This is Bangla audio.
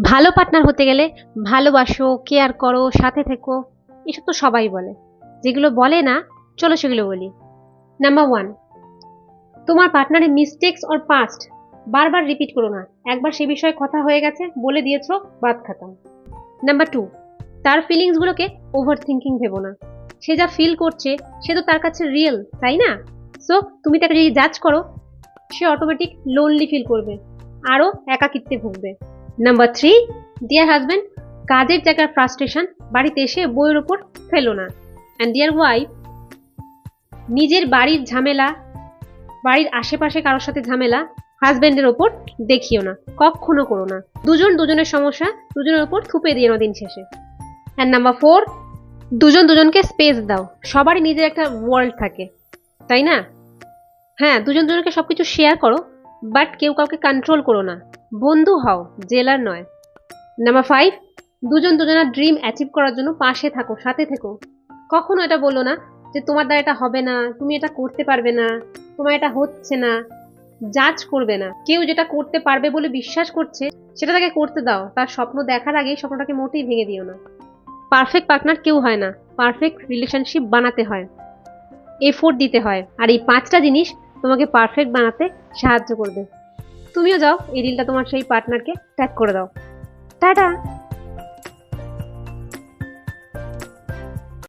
ভালো পার্টনার হতে গেলে ভালোবাসো, কেয়ার করো, সাথে থেকো, এসব তো সবাই বলে। যেগুলো বলে না, চলো সেগুলো বলি। নাম্বার 1, তোমার পার্টনারের মিস্টেক্স অর পাস্ট বারবার রিপিট করো না। একবার সে বিষয়ে কথা হয়ে গেছে, বলে দিয়েছো, বাদ খাতাম। নাম্বার 2, তার ফিলিংসগুলোকে ওভার থিঙ্কিং ভেবো না। সে যা ফিল করছে সে তো তার কাছে রিয়েল, তাই না? সো তুমি তাকে যদি জাজ করো, সে অটোমেটিক লোনলি ফিল করবে, আরও একাকিত্বে ভুগবে। নাম্বার 3, ডিয়ার হাজব্যান্ড, কাজের জায়গার ফ্রাস্ট্রেশন বাড়িতে এসে বইয়ের ওপর ফেলো না। অ্যান্ড ডিয়ার ওয়াইফ, নিজের বাড়ির ঝামেলা, বাড়ির আশেপাশে কারোর সাথে ঝামেলা হাজব্যান্ডের ওপর দেখিও না, কখনো করো না। দুজন দুজনের সমস্যা দুজনের ওপর থুপে দিয়ে না দিন শেষে। অ্যান্ড নাম্বার 4, দুজন দুজনকে স্পেস দাও। সবারই নিজের একটা ওয়ার্ল্ড থাকে, তাই না? হ্যাঁ, দুজন দুজনকে সবকিছু শেয়ার করো, বাট কেউ কাউকে কন্ট্রোল করো না। বন্ধু হও, জেলার নয়। নাম্বার 5, দুজন দুজনের ড্রিম অ্যাচিভ করার জন্য পাশে থাকো, সাথে থেকো। কখনো এটা বলো না যে তোমার দ্বারা এটা হবে না, তুমি এটা করতে পারবে না, তোমার এটা হচ্ছে না। জাজ করবে না। কেউ যেটা করতে পারবে বলে বিশ্বাস করছে সেটা তাকে করতে দাও। তার স্বপ্ন দেখার আগেই স্বপ্নটাকে মোটেই ভেঙে দিও না। পারফেক্ট পার্টনার কেউ হয় না, পারফেক্ট রিলেশনশিপ বানাতে হয়, এফোর্ট দিতে হয়। আর এই 5টা জিনিস তোমাকে পারফেক্ট বানাতে সাহায্য করবে। তুমিও যাও, এই রিলটা তোমার সেই পার্টনারকে ট্যাগ করে দাও। টাটা।